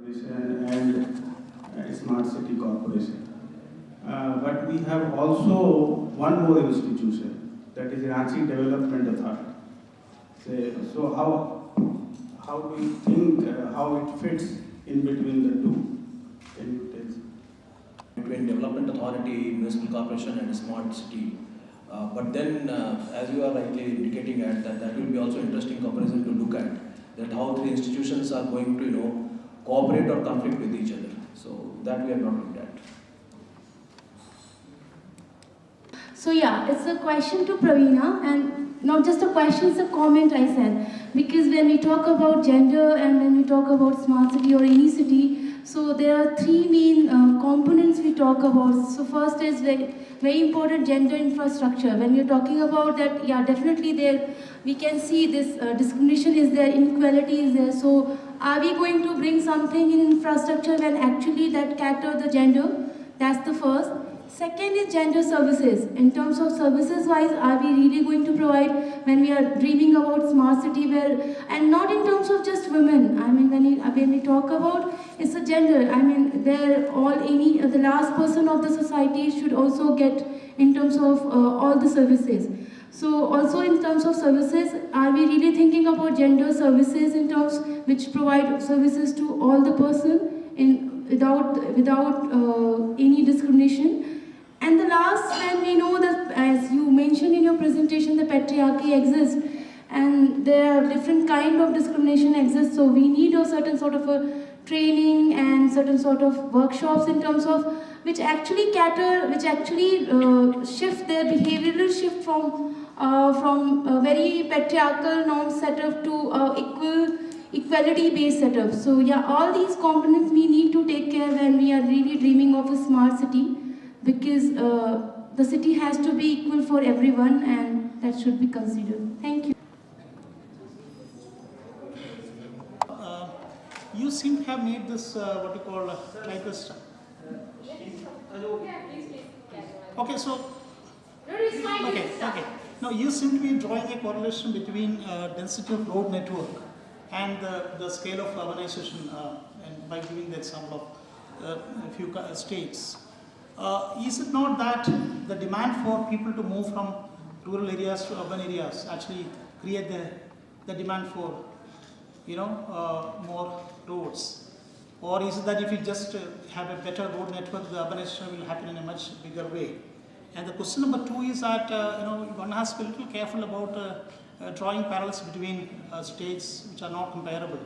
and Smart City Corporation. But we have also one more institution, that is Ranchi Development Authority. So how do you think how it fits in between the two? Can you tell? Between Development Authority, Municipal Corporation and Smart City. But then, as you are rightly indicating at that will be also interesting comparison to look at, that how three institutions are going to cooperate or conflict with each other. So that we have not looked at. So yeah, it's a question to Praveena, and not just a question, it's a comment I said. Because when we talk about gender and when we talk about smart city or any city, so there are three main components we talk about. So first is very important, gender infrastructure. When you're talking about that, yeah, definitely there we can see this discrimination is there, inequality is there. So are we going to bring something in infrastructure when actually that cater the gender? That's the first. Second is gender services. In terms of services wise, are we really going to provide when we are dreaming about smart city and not in terms of just women. I mean, when we talk about it's a gender. I mean, the last person of the society should also get in terms of all the services. So also in terms of services, are we really thinking about gender services in terms which provide services to all the person without any discrimination? And the last, when we know that, as you mentioned in your presentation, the patriarchy exists and there are different kind of discrimination exists, so we need a certain sort of a training and certain sort of workshops in terms of which actually shift their behavioral shift from a very patriarchal norm setup to equality based setup. So yeah, all these components we need to take care when we are really dreaming of a smart city, because the city has to be equal for everyone and that should be considered. Thank you. You seem to have made this what you call like this. Okay, so okay. Now you seem to be drawing a correlation between density of road network and the scale of urbanization, and by giving the example of a few states. Is it not that the demand for people to move from rural areas to urban areas actually create the demand for more roads? Or is it that if you just have a better road network, the urbanization will happen in a much bigger way? And the question number two is that one has to be a little careful about drawing parallels between states which are not comparable.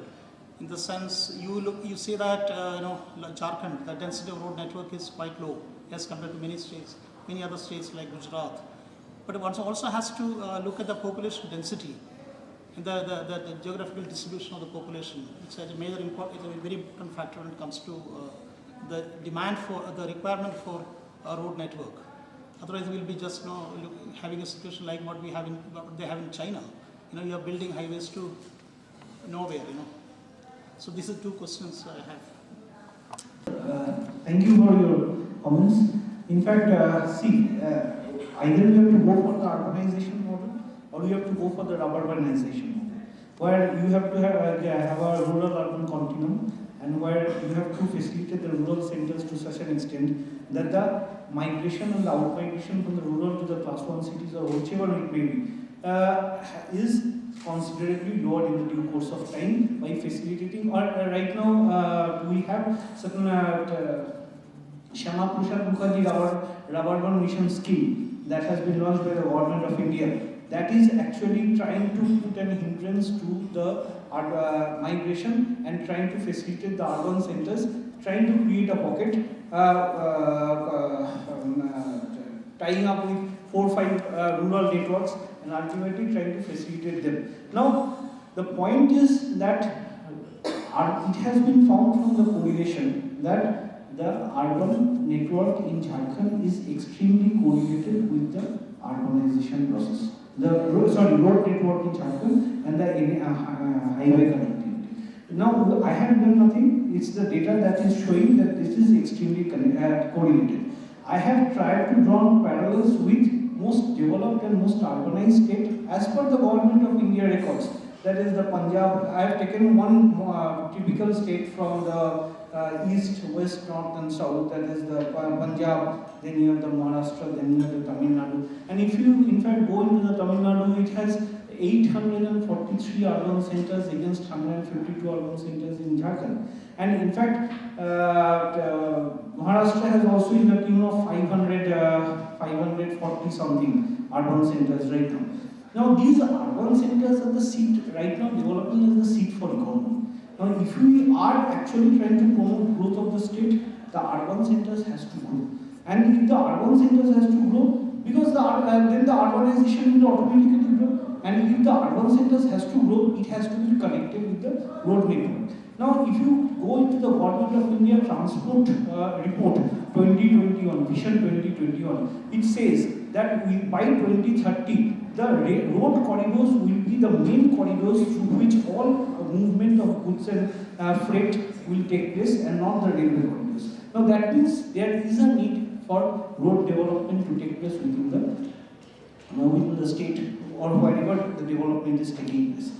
In the sense, you say that Jharkhand, the density of road network is quite low as compared to many other states like Gujarat. But one also has to look at the population density and the geographical distribution of the population. It's a very important factor when it comes to the demand for the requirement for a road network. Otherwise, we'll be just having a situation like what they have in China. You are building highways to nowhere. So these are two questions I have. Thank you for your comments. In fact, either you have to go for the urbanization model or you have to go for the urbanization model, where you have to have a rural-urban continuum and where you have to facilitate the rural centers to such an extent that the migration and the out-migration from the rural to the class 1 cities or whichever it may be is considerably lowered in the due course of time by facilitating, or right now we have certain Shama Prasad Mukherjee Rubber Mission scheme that has been launched by the government of India, that is actually trying to put an hindrance to the migration and trying to facilitate the urban centers, trying to create a pocket, tying up with 4 or 5 rural networks and ultimately trying to facilitate them. Now, the point is that it has been found from the correlation that the urban network in Jharkhand is extremely correlated with the urbanization process. The road network in Jharkhand and the highway connectivity. Now, I have done nothing. It's the data that is showing that this is extremely correlated. I have tried to draw parallels with most developed and most urbanized state as per the government of India records. that is the Punjab. I have taken one typical state from the east, west, north and south, that is the Punjab, then you have the Maharashtra, then you have the Tamil Nadu. And if you in fact go into the Tamil Nadu, it has 843 urban centers against 152 urban centers in Jharkhand. And in fact, Maharashtra has also in the tune of 540 something urban centers right now. Now these urban centers are the seat, right now developing as the seat for economy. Now if we are actually trying to promote growth of the state, the urban centers has to grow. And if the urban centers has to grow, because then the urbanization will automatically grow. And if the urban centers has to grow, it has to be connected with the road network. Now, if you go into the Government of India Transport Report 2021, Vision 2021, it says that by 2030, the road corridors will be the main corridors through which all movement of goods and freight will take place, and not the railway corridors. Now, that means there is a need for road development to take place within the state or wherever the development is taking place.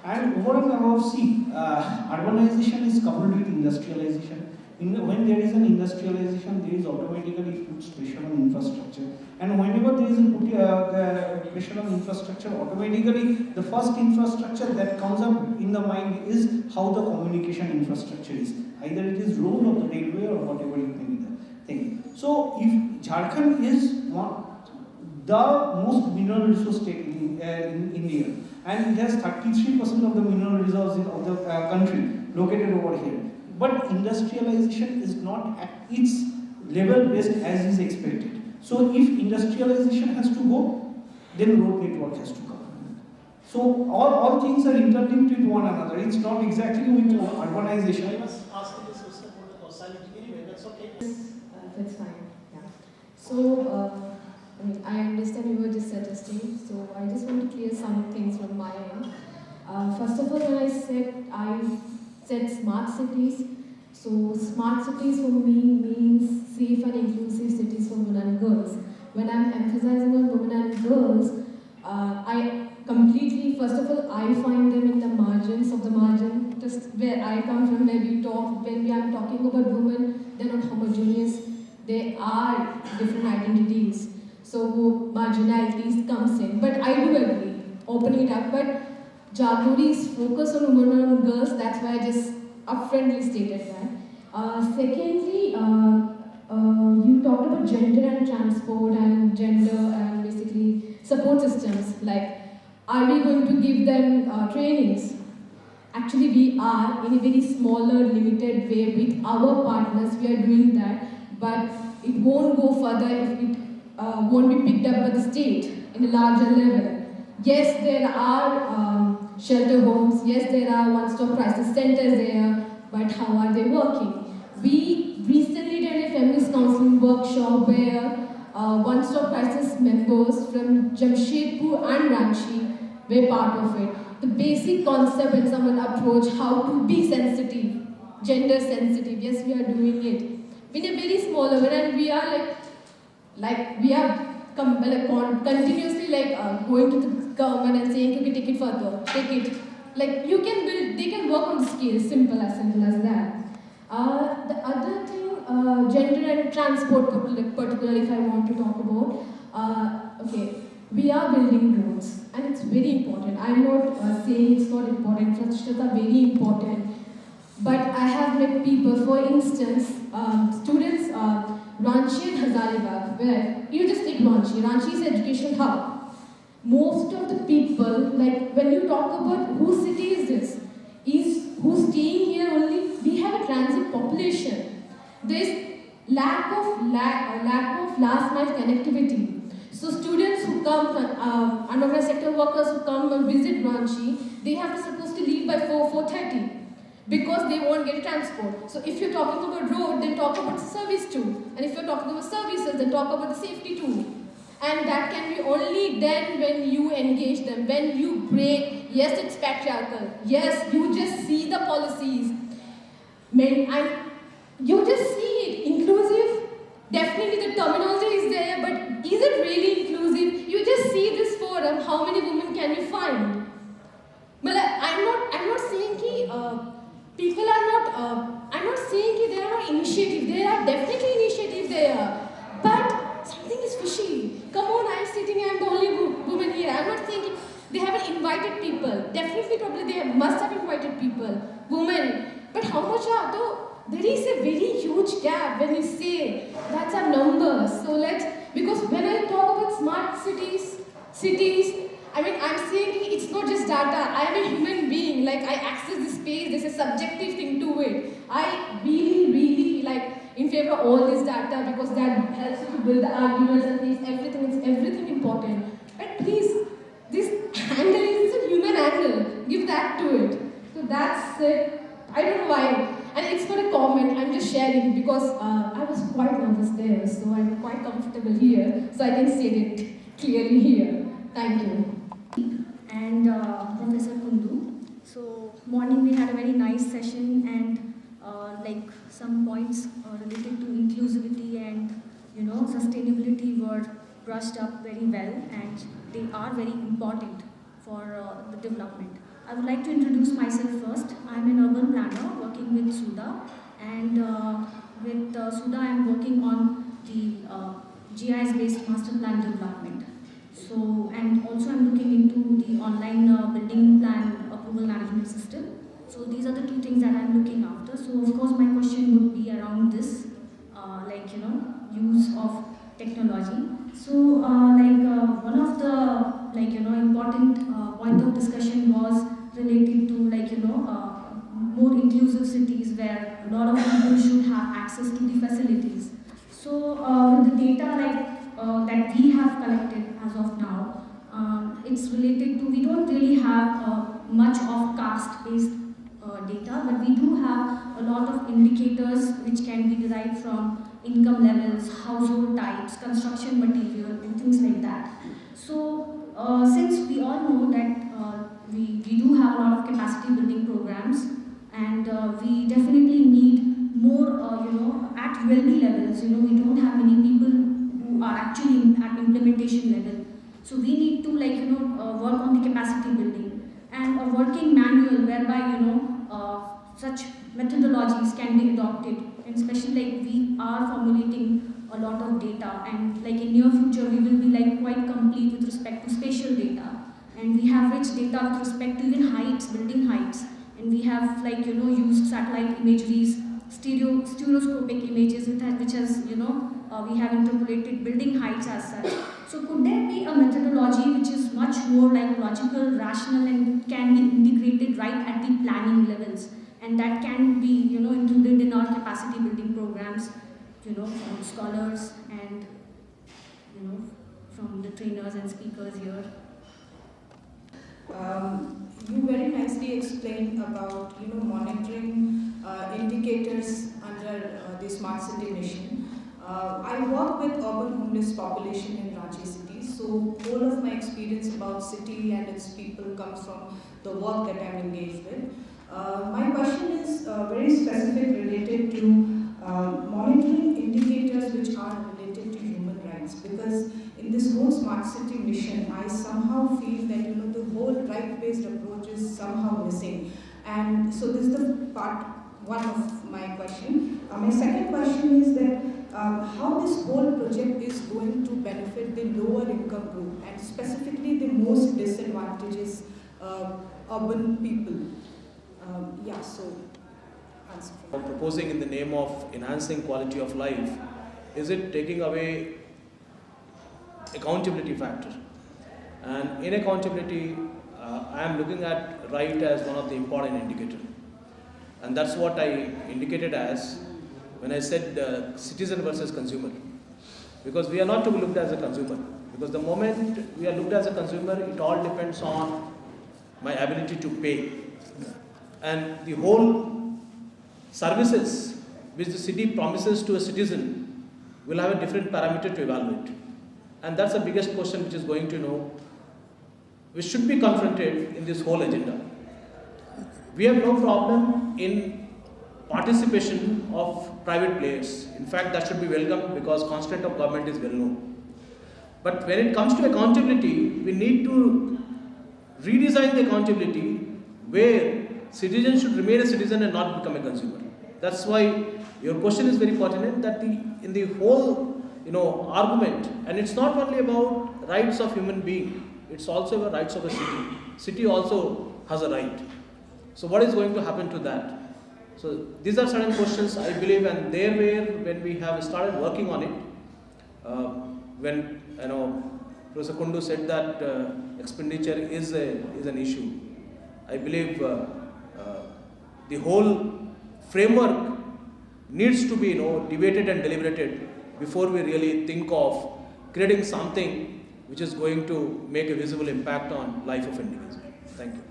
And over and above, see, urbanization is coupled with industrialization. When there is an industrialization, there is automatically puts pressure on infrastructure. And whenever there is a pressure on infrastructure, automatically the first infrastructure that comes up in the mind is how the communication infrastructure is. Either it is road or the railway or whatever it may be the thing. So if Jharkhand is the most mineral resource state in India, and it has 33% of the mineral reserves of the country located over here. But industrialization is not at its level best as is expected. So if industrialization has to go, then road network has to come. So all things are interlinked with one another. It's not exactly with urbanization. I was asking this question about the causality anyway, that's okay. That's fine, yeah. So, I understand you were just suggesting, so I just want to clear some things from my end. First of all, when I said smart cities, so smart cities for me means safe and inclusive cities for women and girls. When I'm emphasizing on women and girls, I completely, first of all, I find them in the margins of the margin, just where I come from, when we are talking about women, they're not homogeneous, they are different identities. So marginalities comes in. But I do agree, opening it up. But Jagori's focus on women and girls, that's why I just upfrontly stated that. Secondly, you talked about gender and transport and gender and basically support systems. Like, are we going to give them trainings? Actually, we are in a very smaller, limited way with our partners. We are doing that, but it won't go further if it won't be picked up by the state in a larger level. Yes, there are shelter homes, yes, there are one-stop crisis centers there, but how are they working? We recently did a feminist counseling workshop where one-stop crisis members from Jamshedpur and Ranchi were part of it. The basic concept when someone approach how to be sensitive, gender sensitive, yes, we are doing it. In a very smaller way, and we are we are continuously going to the government and saying, okay, take it further, take it. Like, you can build, they can work on scales, simple as that. The other thing, gender and transport, particularly if I want to talk about, okay, we are building roads, and it's very important. I'm not saying it's not important, infrastructures are very important. But I have met people, for instance, students, Ranchi and Hazaribagh, where you just take Ranchi. Ranchi is education hub. Most of the people, like when you talk about whose city is this, who's staying here only, we have a transit population. There's lack of last mile connectivity. So students who come, unorganized sector workers who come and visit Ranchi, they have to supposed to leave by 4:30. Because they won't get transport. So if you're talking about road, then talk about service too. And if you're talking about services, then talk about the safety too. And that can be only then when you engage them, when you break. Yes, it's patriarchal. Yes, you just see the policies. And you just see it. Inclusive, definitely the terminology is there, but is it really inclusive? You just see this forum, how many women can you find? Well, I'm not saying that there are no initiatives. There are definitely initiatives there. But something is fishy. Come on, I'm sitting here, I'm the only woman here. I'm not thinking they haven't invited people. Definitely, probably they must have invited people, women. But how much are though? There is a very huge gap when you say that's our numbers. So because when I talk about smart cities, I mean, I'm saying it's not just data. I am a human being. Like, I access this space. There's a subjective thing to it. I really in favor of all this data because that helps you to build the arguments and things. Everything important. But please, this angle is a human angle. Give that to it. So that's it. I don't know why. And it's not a comment. I'm just sharing because I was quite nervous there. So I'm quite comfortable here. So I can say it clearly here. Thank you. And Professor Kundu. So morning we had a very nice session and some points related to inclusivity and sustainability were brushed up very well and they are very important for the development. I would like to introduce myself first. I'm an urban planner working with Suda and with Suda I'm working on the GIS based master plan development. So, and also I'm looking into the online building plan approval management system. So these are the two things that I'm looking after. So of course my question would be around this, use of technology. So one of the important point of discussion was related to more inclusive cities where a lot of people should have access to the facilities. So with the data that we have collected as of now, it's related to, we don't really have much of caste-based data, but we do have a lot of indicators which can be derived from income levels, household types, construction material, and things like that. So since we all know that we do have a lot of capacity building programs, and we definitely need more, at ULB levels, we don't have many people who are actually at implementation level. So we need to work on the capacity building and a working manual whereby such methodologies can be adopted, and especially we are formulating a lot of data, and in near future we will be quite complete with respect to spatial data, and we have rich data with respect to even heights, building heights, and we have used satellite imageries, stereoscopic images which has we have interpolated building heights as such. So could there be a methodology which is much more logical, rational, and can be integrated right at the planning levels, and that can be included in our capacity building programs, from scholars and from the trainers and speakers here? You very nicely explained about monitoring indicators under the smart city mission. I work with urban homeless population in Ranchi city, so all of my experience about city and its people comes from the work that I'm engaged with. My question is very specific, related to monitoring indicators which are related to human rights, because in this whole smart city mission, I somehow feel that the whole right-based approach is somehow missing. And so this is the part one of my question. My second question is that how this whole project is going to benefit the lower income group, and specifically the most disadvantageous urban people. So answer. Proposing in the name of enhancing quality of life, is it taking away accountability factor? And in accountability, I am looking at right as one of the important indicators. And that's what I indicated as when I said citizen versus consumer. Because we are not to be looked as a consumer. Because the moment we are looked as a consumer, it all depends on my ability to pay. And the whole services which the city promises to a citizen will have a different parameter to evaluate. And that's the biggest question which is going to which should be confronted in this whole agenda. We have no problem in participation of private players. In fact, that should be welcome because constraint of government is well known. But when it comes to accountability, we need to redesign the accountability where citizen should remain a citizen and not become a consumer. That's why your question is very pertinent, that in the whole argument, and it's not only about rights of human being, it's also about rights of a city. City also has a right. So what is going to happen to that? So these are certain questions I believe, and there were, when we have started working on it, when Professor Kundu said that expenditure is an issue, I believe the whole framework needs to be debated and deliberated before we really think of creating something which is going to make a visible impact on life of individuals. Thank you.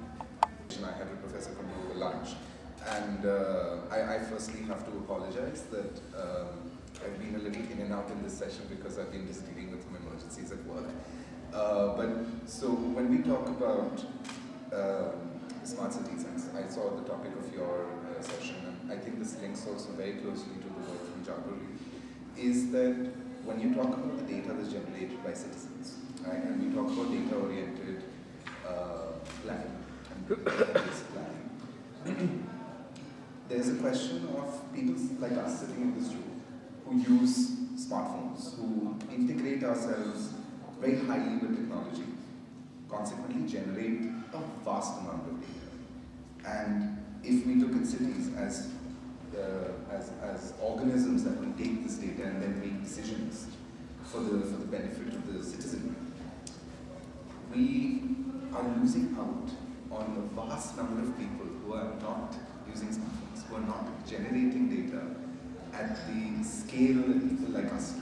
I had with Professor Kundu over lunch, and I firstly have to apologize that I've been a little in and out in this session because I've been just dealing with some emergencies at work. So when we talk about smart cities, and I saw the topic of your session, and I think this links also very closely to the work from Jagruli, is that when you talk about the data that's generated by citizens, right, and we talk about data-oriented planning and data-based planning, there's a question of people like us sitting in this room who use smartphones, who integrate ourselves very highly with technology, consequently generate a vast amount of data. And if we look at cities as organisms that will take this data and then make decisions for the benefit of the citizenry, we are losing out on a vast number of people who are not using smartphones, who are not generating data at the scale that people like us do,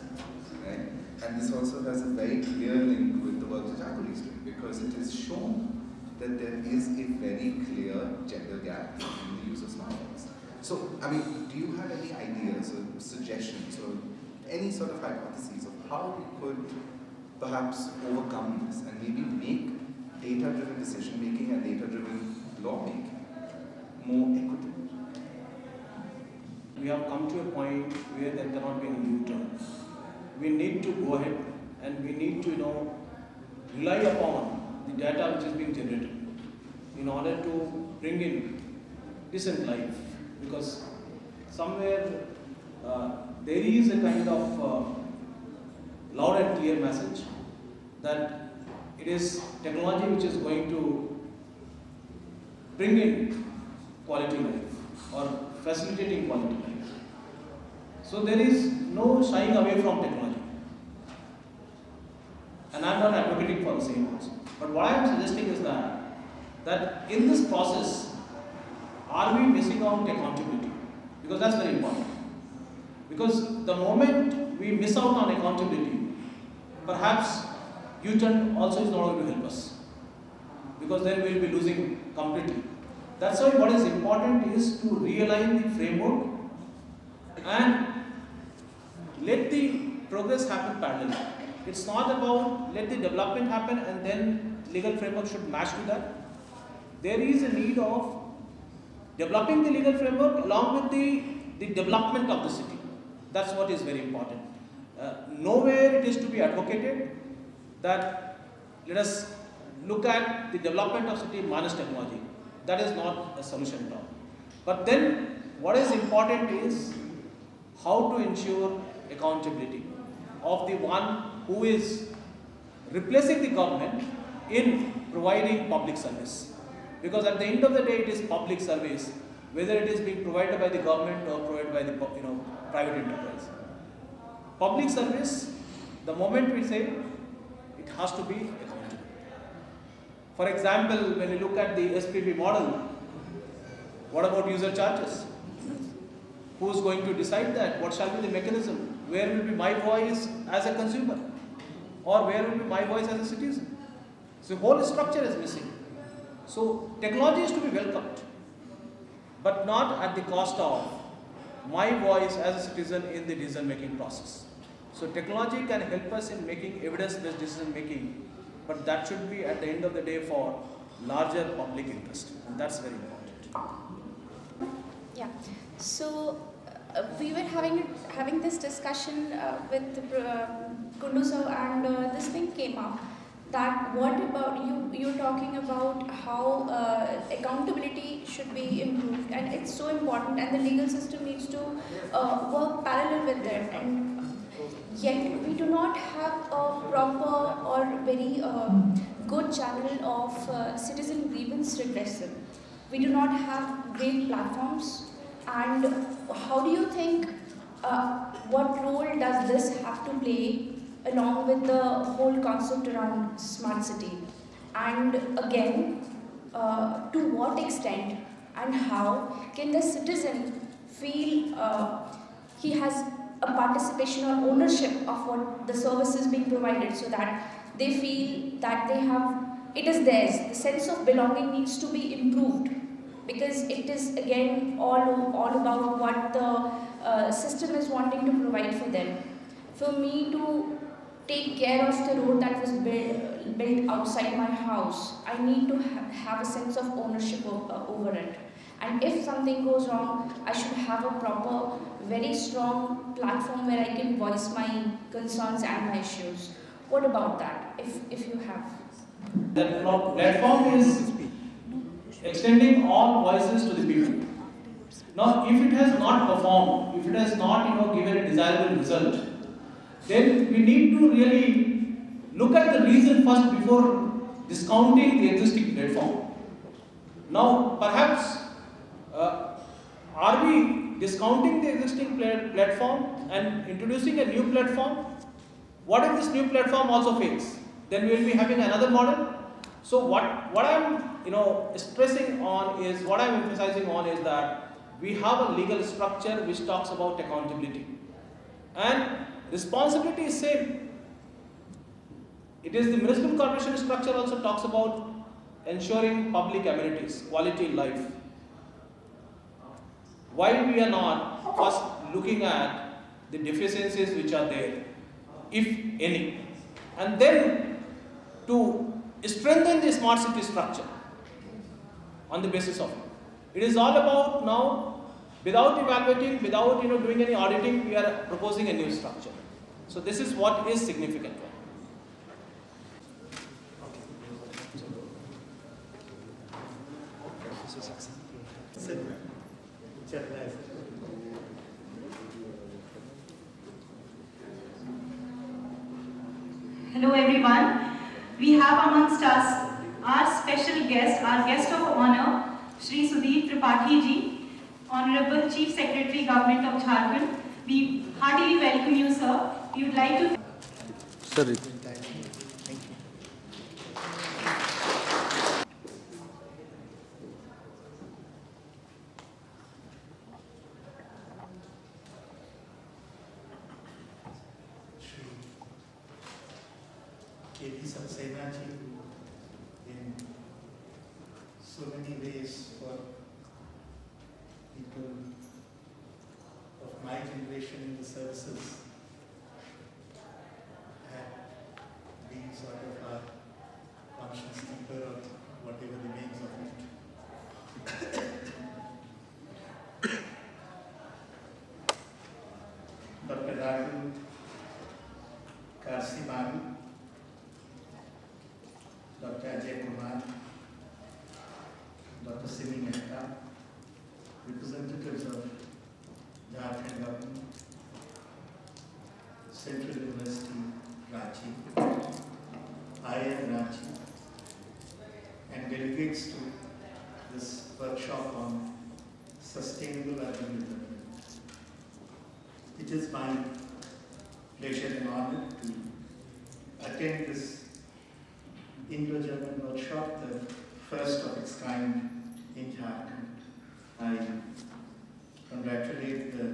right? And this also has a very clear link with the work that Jagruli is doing, because it is shown that there is a very clear gender gap in the use of smartphones. So, I mean, do you have any ideas or suggestions or any sort of hypotheses of how we could perhaps overcome this and maybe make data-driven decision-making and data-driven law-making more equitable? We have come to a point where there cannot be any U-turn. We need to go ahead and we need to rely upon the data which is being generated in order to bring in decent life, because somewhere there is a kind of loud and clear message that it is technology which is going to bring in quality life or facilitating quality life. So there is no shying away from technology. And I am not advocating for the same also. But what I am suggesting is that in this process, are we missing out accountability? Because that's very important. Because the moment we miss out on accountability, perhaps U-turn also is not going to help us. Because then we will be losing completely. That's why what is important is to realign the framework and let the progress happen parallelly. It's not about let the development happen and then legal framework should match to that. There is a need of developing the legal framework along with the development of the city. That's what is very important. Nowhere it is to be advocated that let us look at the development of city minus technology. That is not a solution at all. But then what is important is how to ensure accountability of the one who is replacing the government in providing public service. Because at the end of the day, it is public service, whether it is being provided by the government or provided by the private enterprise. Public service, the moment we say, it has to be accountable. For example, when you look at the SPV model, what about user charges? Who is going to decide that? What shall be the mechanism? Where will be my voice as a consumer? Or where will be my voice as a citizen? So the whole structure is missing. So technology is to be welcomed, but not at the cost of my voice as a citizen in the decision-making process. So technology can help us in making evidence-based decision-making, but that should be at the end of the day for larger public interest, and that's very important. Yeah. So we were having this discussion with Kundu sir, and this thing came up that what about you're talking about how accountability should be improved, and it's so important, and the legal system needs to work parallel with that, and yet we do not have a proper or very good channel of citizen grievance redressal. We do not have great platforms, and how do you think what role does this have to play along with the whole concept around smart city? And again, to what extent and how can the citizen feel he has a participation or ownership of what the services being provided, so that they feel that they have, it is theirs. The sense of belonging needs to be improved, because it is again all about what the system is wanting to provide for them. For me to take care of the road that was built outside my house, I need to have a sense of ownership over it. And if something goes wrong, I should have a proper, very strong platform where I can voice my concerns and my issues. What about that, if you have? That platform is extending all voices to the people. Now, if it has not performed, if it has not given a desirable result, then we need to really look at the reason first before discounting the existing platform. Now, perhaps, are we discounting the existing platform and introducing a new platform? What if this new platform also fails? Then we will be having another model. So what I'm stressing on is, what I'm emphasizing on is that we have a legal structure which talks about accountability, and responsibility is same. It is the municipal corporation structure also talks about ensuring public amenities, quality life. Why we are not first looking at the deficiencies which are there, if any, and then to strengthen the smart city structure on the basis of it. It is all about now, without evaluating, without doing any auditing, we are proposing a new structure. So this is what is significant. Hello everyone. We have amongst us our special guest, our guest of honor, Shri Sudhir Tripathi ji, Honorable Chief Secretary, Government of Jharkhand. We heartily welcome you, sir. We would like to... Sorry. in so many ways for people of my generation in the services had been sort of our conscience keeper or whatever remains of it. Dr. Raghu Karsimani, Dr. Ajay Kumar, Dr. Simi Mehta, representatives of Jharkhand government, Central University, Ranchi, IIM Ranchi, and delegates to this workshop on sustainable urban development. It is my pleasure and honor to attend this Indo-German workshop, the first of its kind in Jharkhand. I congratulate the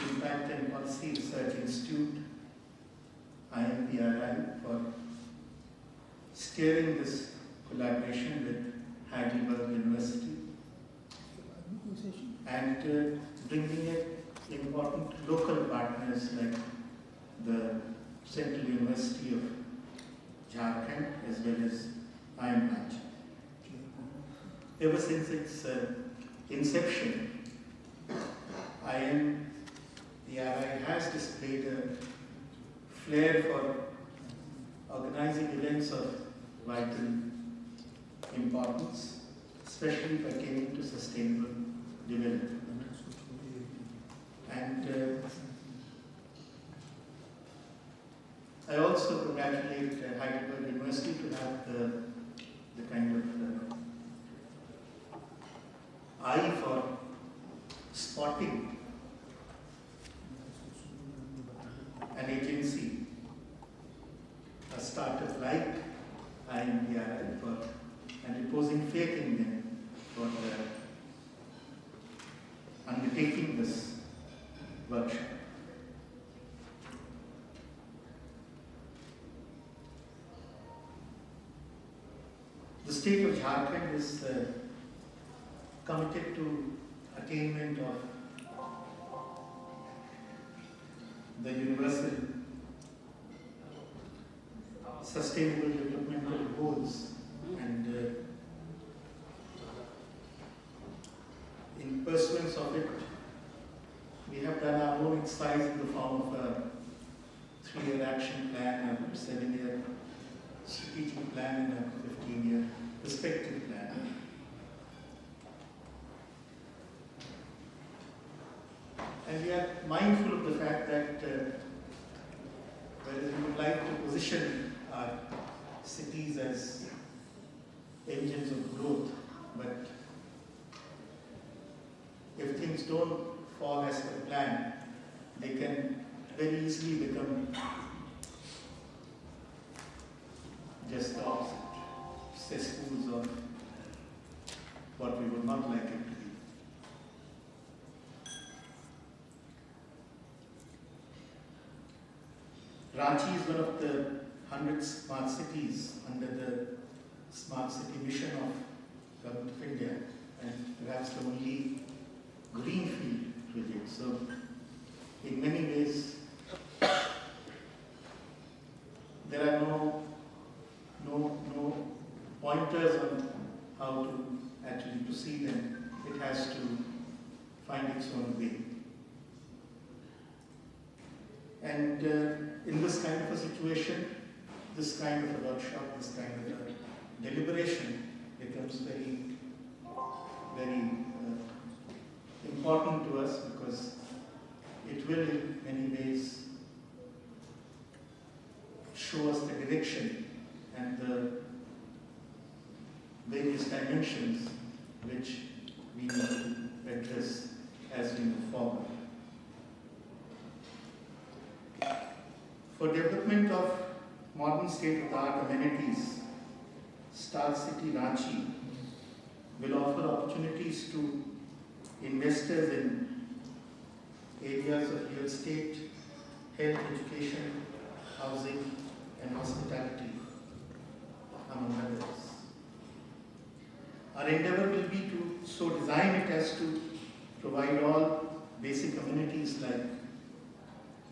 Impact and Policy Research Institute, IMPRI, for steering this collaboration with Heidelberg University and bringing in important local partners like the Central University of Jharkhand as well as IIM Ranchi. Ever since its inception, IMPRI has displayed a flair for organizing events of vital importance, especially pertaining to sustainable development. And I also congratulate Heidelberg University to have the kind of eye for spotting an agency, a startup like IMDRI, and reposing faith in them for undertaking this workshop. The state of Jharkhand is committed to attainment of the universal sustainable developmental goals, and in pursuance of it, we have done our own exercise in the form of a 3-year action plan, a 7-year strategic plan, and a 15-year perspective plan. And we are mindful of the fact that whereas we would like to position our cities as engines of growth, but if things don't fall as per plan, they can very easily become just the opposite, cesspools of what we would not like it to be. Ranchi is one of the 100 smart cities under the Smart City Mission of Government of India, and perhaps the only greenfield project. So, in many ways, there are no pointers on how to actually proceed, and it has to find its own way. And in this kind of a situation, this kind of a workshop, this kind of a deliberation becomes very, very important to us, because it will in many ways show us the direction and the various dimensions which we need to address as we move forward. For development of modern state-of-the-art amenities, Star City Ranchi will offer opportunities to investors in areas of real estate, health, education, housing, and hospitality, among others. Our endeavor will be to so design it as to provide all basic amenities like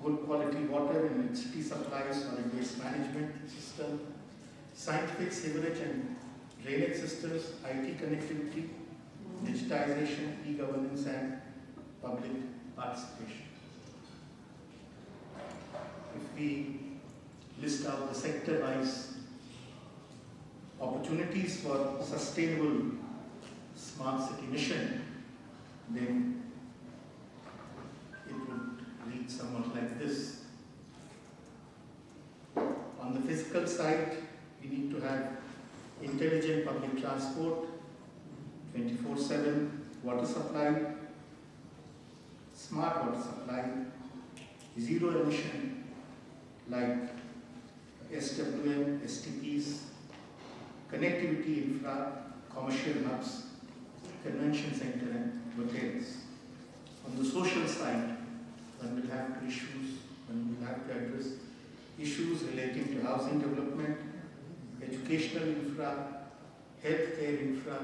good quality water and electricity supplies, solid waste management system, scientific sewerage and drainage systems, IT connectivity, digitization, e-governance, and public participation. If we list out the sector-wise opportunities for sustainable smart city mission, then it would read somewhat like this. On the physical side, we need to have intelligent public transport, 24/7 water supply, smart water supply, zero emission like SWM, STPs, connectivity infra, commercial hubs, convention center, and hotels. On the social side, one will have to address issues relating to housing development, educational infra, healthcare infra,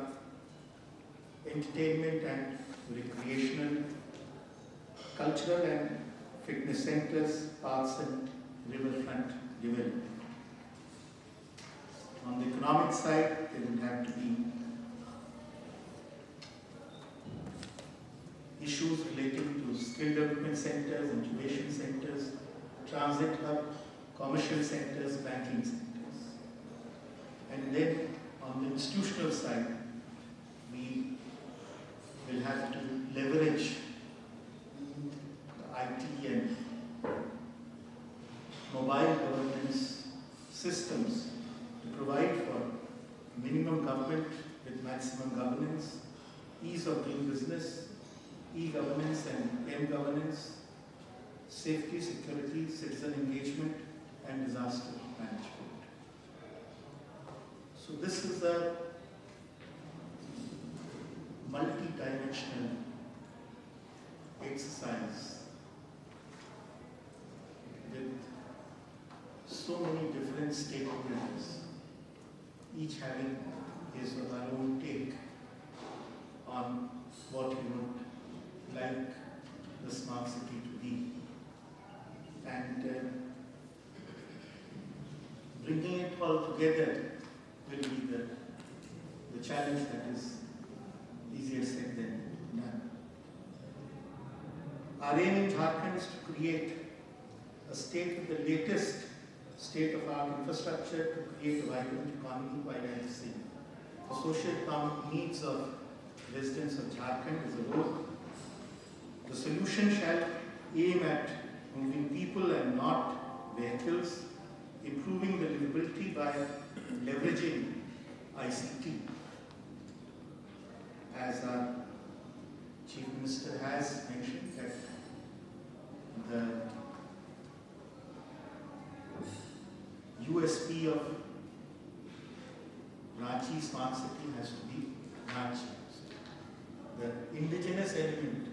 entertainment and recreational, cultural and fitness centers, parks and riverfront development. On the economic side, there will have to be issues relating to skill development centers, incubation centers, transit hub, commercial centers, banking centers. And then on the institutional side, we will have to leverage the IT and mobile governance systems to provide for minimum government with maximum governance, ease of doing business, e-governance and m-governance, safety, security, citizen engagement, and disaster management. So this is a multi-dimensional exercise with so many different stakeholders, each having his or her own take on what you would like the smart city to be. And bringing it all together will be the challenge that is easier said than done. Our aim in Jharkhand is to create a state with the latest state-of-art infrastructure to create a vibrant economy while addressing the socio-economic needs of residents of Jharkhand as a whole. The solution shall aim at moving people and not vehicles, improving the livability by leveraging ICT. As our Chief Minister has mentioned, that the USP of Ranchi Smart City has to be Ranchi. The indigenous element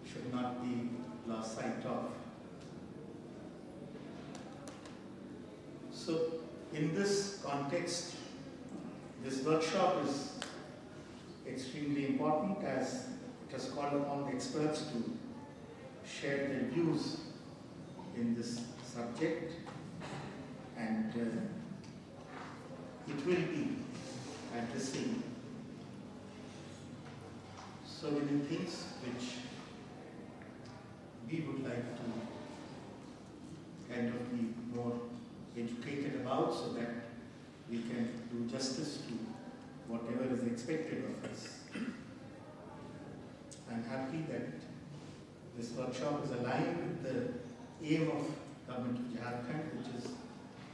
should not be lost sight of. So, in this context, this workshop is extremely important as it has called upon the experts to share their views in this subject, and it will be addressing so many things which we would like to kind of be more educated about so that we can do justice to whatever is expected of us. I'm happy that this workshop is aligned with the aim of Government of Jharkhand, which is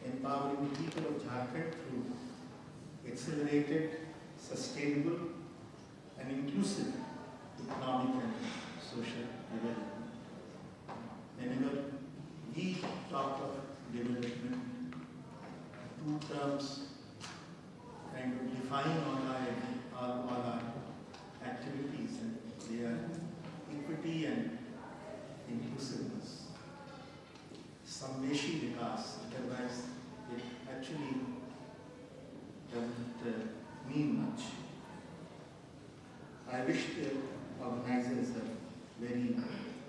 empowering the people of Jharkhand through accelerated, sustainable and inclusive economic and social development. Whenever we talk of development, two terms kind of define all our activities, and they are equity and inclusiveness. Samveshi vikas, otherwise it actually doesn't mean much. I wish the organizers a very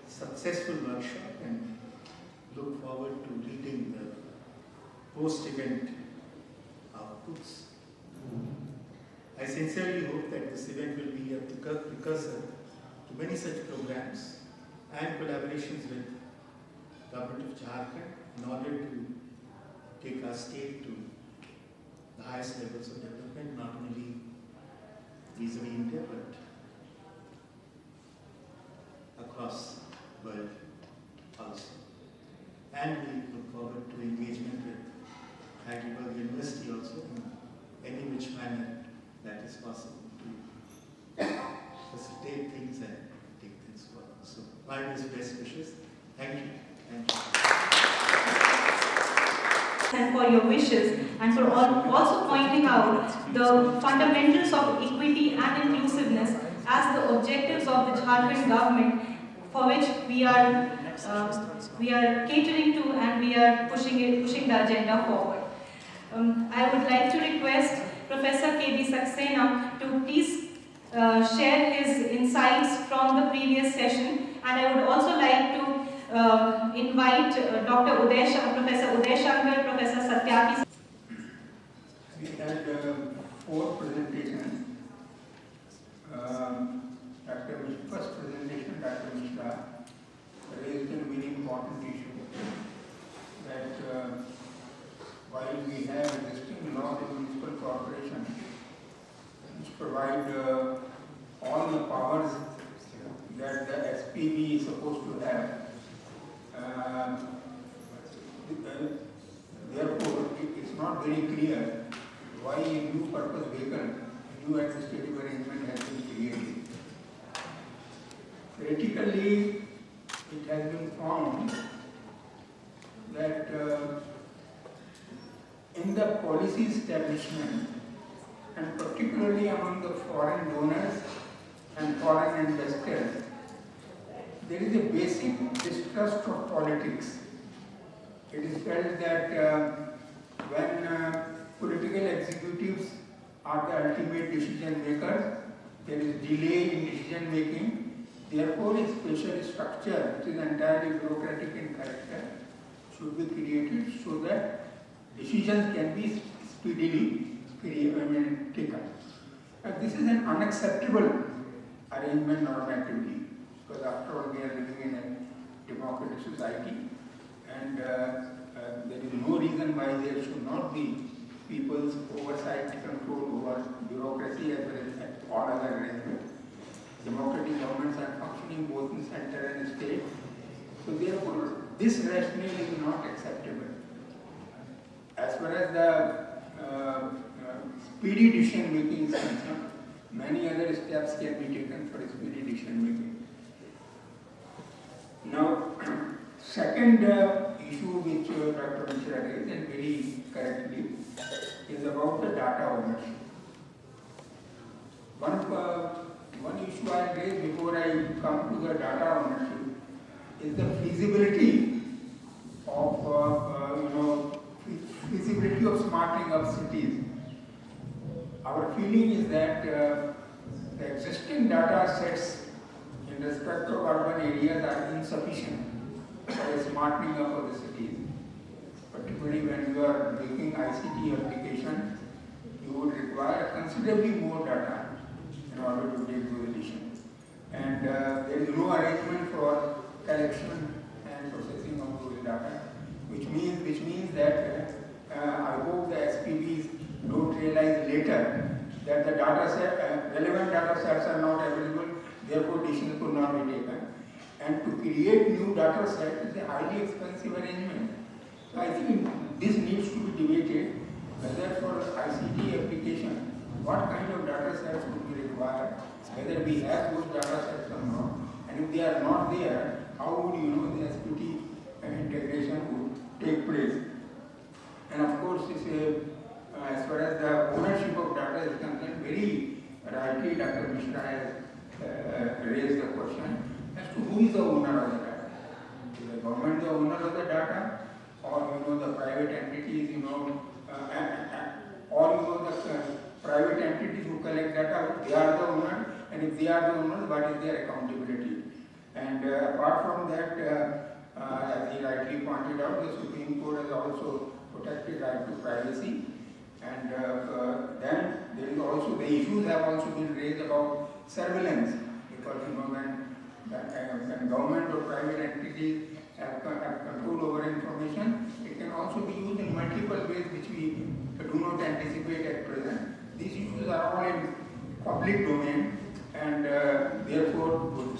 successful workshop and look forward to reading the post-event outputs. I sincerely hope that this event will be a precursor to many such programs and collaborations with Government of Jharkhand in order to take our state to the highest levels of development, not only vis-a-vis India, but across the world also. And we look forward to engagement with Heidelberg University also in any which manner that is possible to facilitate things and take things forward. So, my best wishes. Thank you. Thank you. And for your wishes, and for also pointing out the fundamentals of equity and inclusiveness as the objectives of the Jharkhand government, for which we are catering to, and we are pushing the agenda forward. I would like to request Professor K.B. Saxena to please share his insights from the previous session, and I would also like to invite Professor Uday Shankar, Professor Satyaki. We had 4 presentations. First presentation, Dr. Mishra raised a very important issue that while we have existing law in municipal corporation, SPV is supposed to have. Therefore, it's not very clear why a new purpose vehicle, new administrative arrangement has been created. Theoretically, it has been found that in the policy establishment, and particularly among the foreign donors and foreign investors, there is a basic distrust of politics. It is felt that when political executives are the ultimate decision makers, there is delay in decision making. Therefore, a special structure, which is entirely bureaucratic in character, should be created so that decisions can be speedily taken. This is an unacceptable arrangement normatively, because after all we are living in a democratic society, and there is no reason why there should not be people's oversight control over bureaucracy as well as all other arrangements. Democratic governments are functioning both in center and state, so therefore this rationale is not acceptable. As far as the speedy decision making is concerned, many other steps can be taken for speedy decision making. Now, second issue which Dr. Mishra raised, and very correctly, is about the data ownership. One issue I raised before I come to the data ownership is the feasibility of feasibility of smartening up cities. Our feeling is that the existing data sets in respect of urban areas are insufficient for a smartening up of the cities. Particularly when you are making ICT applications, you would require considerably more data in order to take those decisions. And there is no arrangement for collection and processing of those data, which means that I hope the SPVs don't realize later that the data set, relevant data sets are not available, therefore decisions could not be taken. And to create new data sets is a highly expensive arrangement. So I think this needs to be debated, whether for ICT application, what kind of data sets would be required, whether we have those data sets or not, and if they are not there, how would the SPT integration would take place. And of course, as far as the ownership of data is concerned, very rightly Dr. Mishra has raised the question as to who is the owner of the data. Is the government the owner of the data, or the private entities, or the private entities who collect data, they are the owner, and if they are the owners, what is their accountability? And apart from that, as he rightly pointed out, the Supreme Court has also protected right to privacy, and then there is also, the issues have also been raised about surveillance, because when government or private entities have control over information, it can also be used in multiple ways which we do not anticipate at present. These issues are all in public domain, and therefore would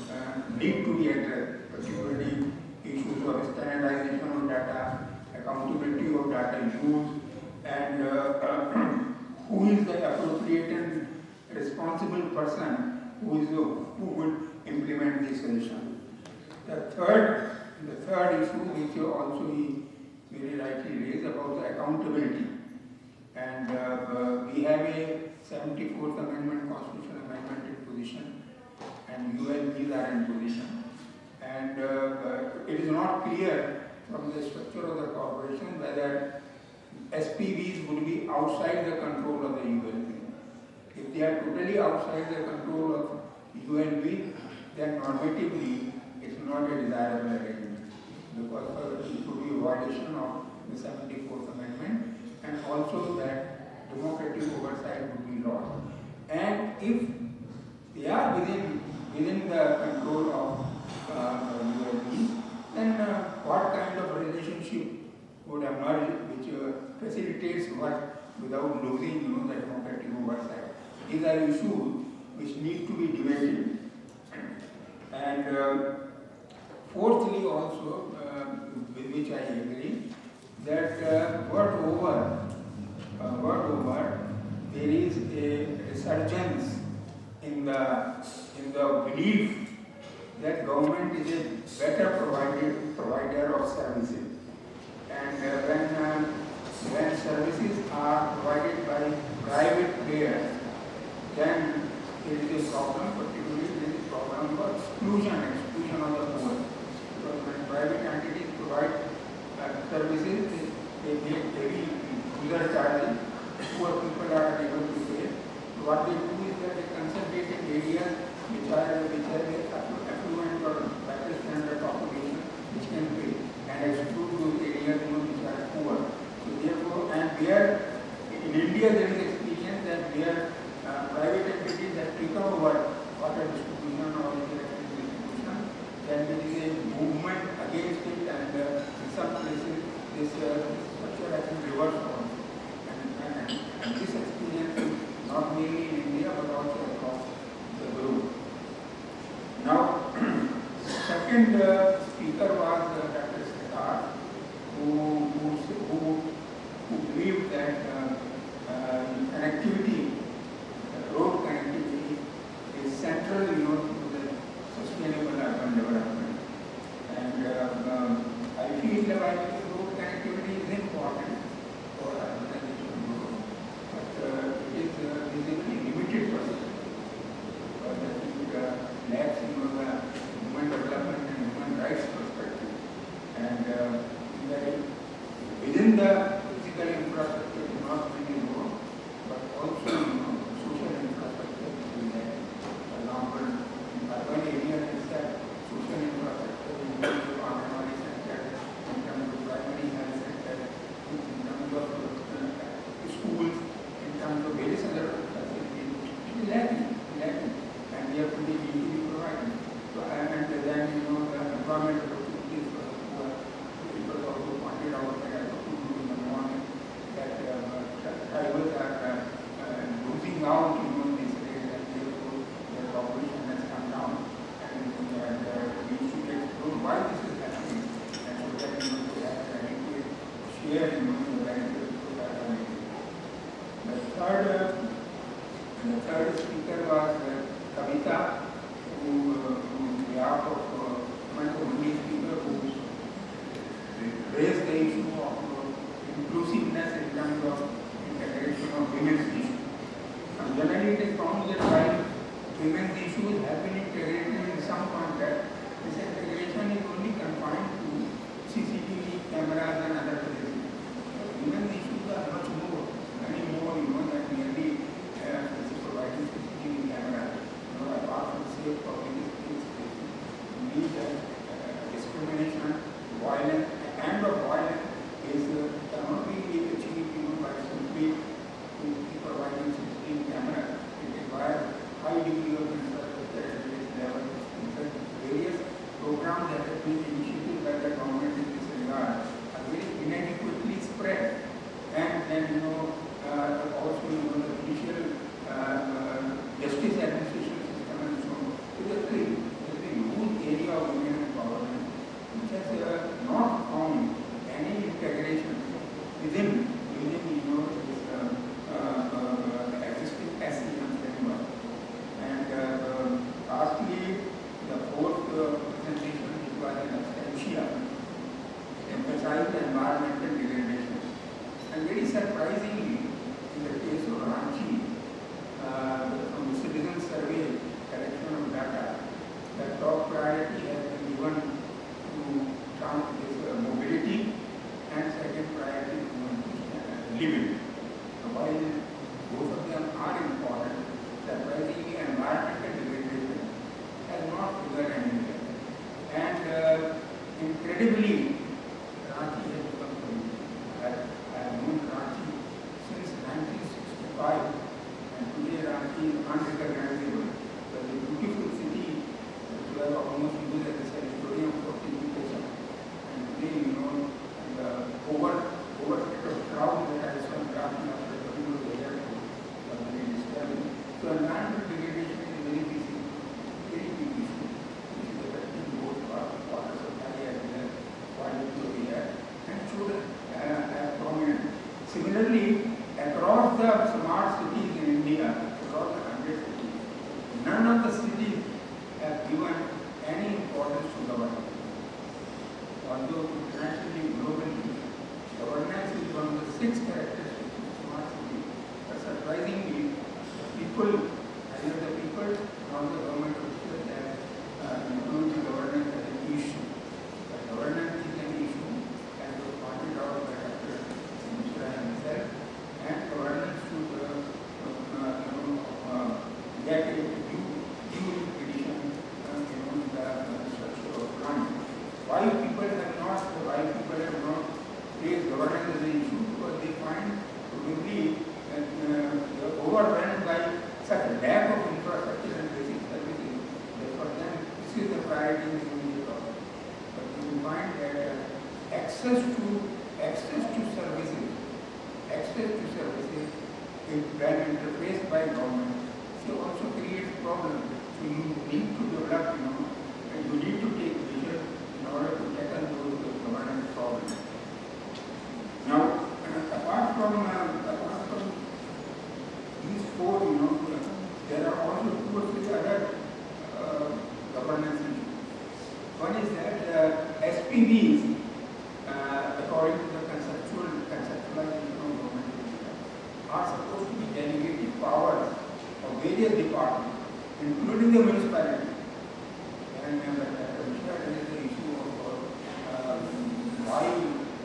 need to be addressed, particularly issues of standardization of data, accountability of data use, and who is the appropriate and responsible person who will implement this solution. The third issue, which also he very rightly raised, about the accountability. And we have a 74th Amendment, Constitutional Amendment in position, and ULPs are in position. And it is not clear from the structure of the corporation whether SPVs would be outside the control of the ULP. If they are totally outside the control of ULP, then normatively it's not a desirable arrangement, because it would be a violation of the 74th Amendment, and also that democratic oversight would be lost. And if they are within the control of ULP, then what kind of relationship would emerge which facilitates work without losing the democratic oversight? These are issues which need to be debated. And And fourthly also, with which I agree, that world over, there is a resurgence in the belief that government is a better provider of services. And when services are provided by private players, then there is a problem, particularly there is a problem of exclusion of the poor. Because when private entities provide services, they make heavy user charges. Poor people are able to pay. What they do is that they concentrate in areas which have affluent or better standard population which can pay, and exclude those areas which are poor. So therefore, and where in India there is experience that where private entities have taken over water distribution or electricity distribution, then there is a movement against it, and in some places this structure has been reversed also. And this experience is not mainly in India but also across the globe. Now, second speaker was Dr. Siddharth, who believed that connectivity, road connectivity, is central, to the sustainable urban development. And I feel that road connectivity is important for urbanization growth, but it is visibly limited percentage. Because I think lacks the human development and human rights perspective. And within the physical infrastructure, not only road, but also social infrastructure is there. For example, in urban areas, is that social infrastructure in terms of anganwadi center, in terms of primary health center, in terms of schools, in terms of various other facilities, it is lacking. And they have to be easily provided. So, and then, the employment opportunities for the poor. It was also pointed out that I was in the morning that tribals are losing out in this area, and therefore their population has come down. And we should explore why this is happening, and so that they have an adequate share in the benefits of that community. The third speaker was Kavita, who on behalf of one community speaker who raised the issue of inclusiveness in terms of integration of women's issues. And generally it is found that while women's issues have been integrated in some context, this integration is only confined to CCTV cameras and other places. Women's issues are much more, many more, than merely providing CCTV cameras. Apart from safe public spaces, we need that discrimination, violence, and of violence is cannot be achieved by simply providing CCTV cameras. It requires high degree of infrastructure at various levels. In fact, various programs that have been initiated by the government in this regard are very inadequately spread. And then, also, the judicial justice administration system and so on. There is a huge area of women empowerment which has not found any integration within this existing SEM framework. And lastly, the fourth presentation, which was in absentia, emphasized environmental degradation. And very surprisingly, in the case of Ranchi, from the citizen survey collection of data, the top priority has been given to this mobility, and second priority to living. While both of them are important, surprisingly environmental degradation has not figured anywhere. And incredibly, Ranchi has become polluted. I have known Ranchi since 1965. And today Ranchi is unrecognizable. But a beautiful city which was almost used as a sanatorium for purification. And today, the overset of crowds that I saw in Ranchi after coming to the airport was very disturbing. So environmental degradation is a very big issue, which is a importance to governance. Although internationally, globally, governance is one of the 6 characteristics of smart city, but surprisingly, people, either the people or the government officials have included the governance as an issue. But governance is an issue, as was pointed out by Dr. Mishra himself, and governance should get a due edition in the structure of planning. Why people have not raised governance as an issue? Because they find probably overwhelmed by such a lack of infrastructure and basic services that for them this is the priority in the immediate problem. But you will find that access to services, is when interfaced by government, so also creates problems. So you need to develop, and you need to take measures in order to tackle those governance problems. Now, apart from these 4, there are also 2 or 3 other governance issues. One is that SPVs, according to the conceptualization of government, are supposed to be delegated powers of various departments, including the municipality. And there is the issue of why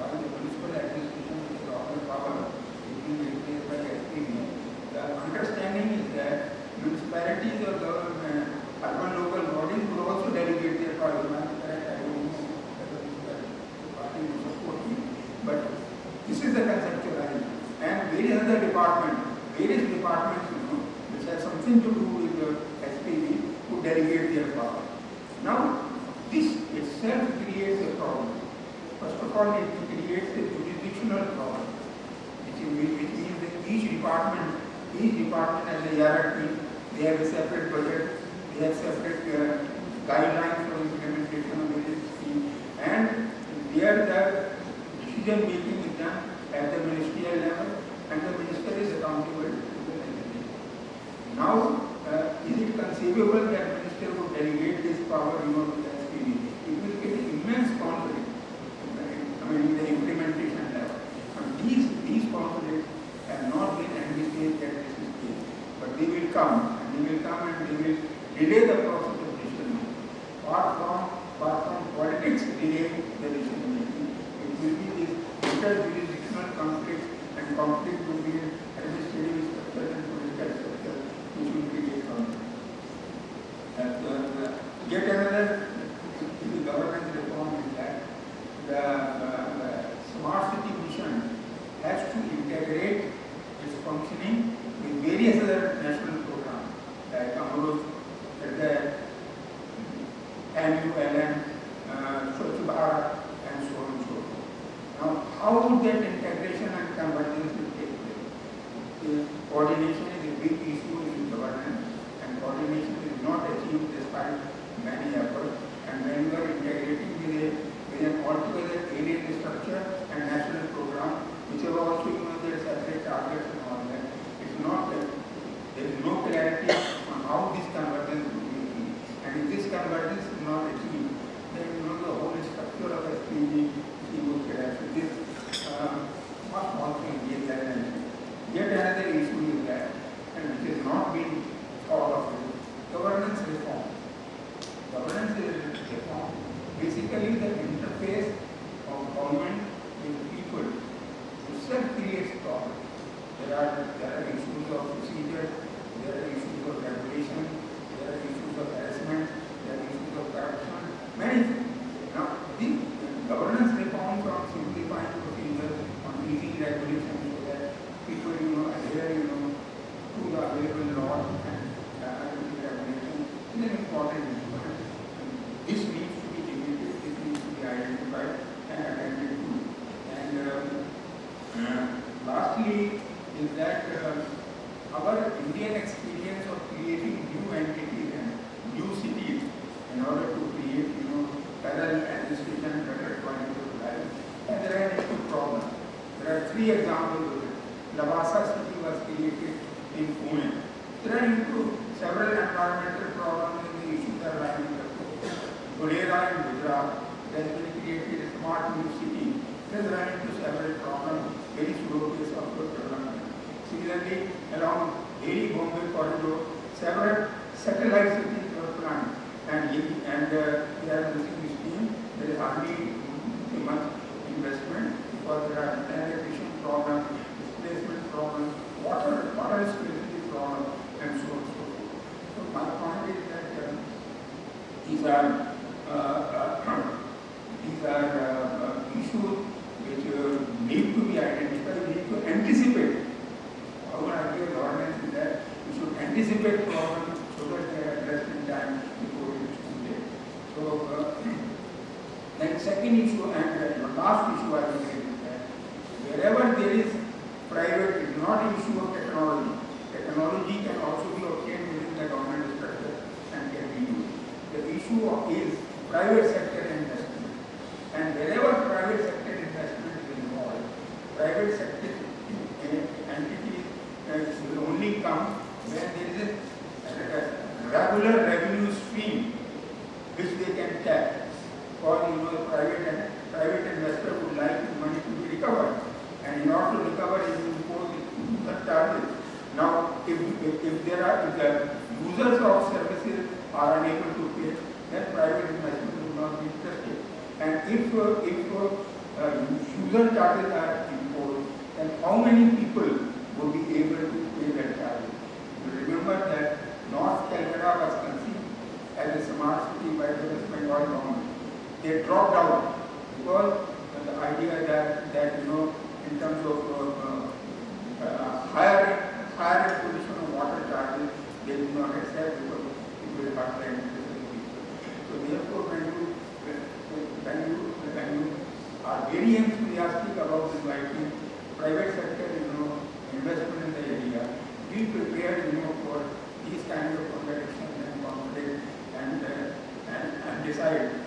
the municipal administration is often power is being replaced by SPV. The understanding is that municipalities or government, urban local bodies will also delegate their power. I don't know whether the party will support me, but this is the conceptualization. And various other departments, which have something to do with the SPV, who delegate their power. Now, this itself creates a problem. First of all, it creates a jurisdictional problem, which means that each department has a hierarchy, they have a separate budget, they have separate guidelines for implementation of various schemes, and there the decision making is done at the ministerial level, and the minister is accountable to the legislature. Now, is it conceivable that the minister would delegate this power to the SPV? It will get immense conflict in the implementation level. And these conflicts have not been envisaged at this stage, but they will come, and they will delay the process of decision making. Apart from politics delaying the decision making, it will be this inter-jurisdictional conflict and conflict between administrative structure and political structure, which will create conflict. Yet another governance reform is that the smart city mission has to integrate its functioning with various other national programs like AMRUT, the MULN, Swachh Bharat, and so on and so forth. Now, how would that integration and convergence take place? Coordination is a big issue in governance, and coordination is not achieved despite many efforts. And when you are integrating with an altogether alien structure and national program, which have also their separate targets and all that, it's not that there is no clarity on how this convergence will be achieved. And if this convergence is not achieved, then the whole structure of SPV would collapse. This must also engage that energy. Yet another issue is that, and which has not been thought of, governance reform. Governance reform, basically the interface of government with people, itself creates problems. There are issues of procedure, there are issues of regulation, there are issues of harassment, there are issues of corruption, many things. Now, the governance reforms on simplifying procedures, on easing regulation, so that people adhere to the available laws and regulation is an important issue. This needs to be debated, this needs to be identified and attended to. And lastly is that our Indian experience of creating new entities and new cities in order to create parallel administration, better quality of life, and there are two problems. There are 3 examples of it. Lavasa city was created in Pune. There are several environmental problems and the issues are lying in the coast. Burera in Gujarat has been created a smart new city. It has run into several problems, very slow pace of development. Similarly, along Delhi-Bombay corridor, several satellite cities were planned, and they are using steam. There is hardly much investment because there are sanitation problems, displacement problems, water scarcity problems, and so on and so forth. So my point is that these are issues which need to be identified. We need to anticipate. Our idea of governance is that we should anticipate problems so that they are addressed in time before it is too late. So, then second issue and the last issue I will say is that wherever there is private, it is not an issue of technology. Technology can also be obtained within the government structure and can be used. The issue is private sector investment. And wherever private sector investment is involved, private sector entities will only come when there is a regular revenue stream which they can tap. Or the private investor would like the money to be recovered, and in order to recover, it will impose the charges. Now, if the users of services are unable to pay, then private investment will not be interested. And if user charges are imposed, then how many people would be able to pay that charge? You remember that North Calcutta was conceived as a smart city by the West Bengal government. They dropped out because the idea that in terms of higher imposition of water charges, they do not accept because it will hurt the interest of the people. So therefore, when you are very enthusiastic about inviting private sector, investment in the area, be prepared, for these kinds of contradictions and conflicts and decide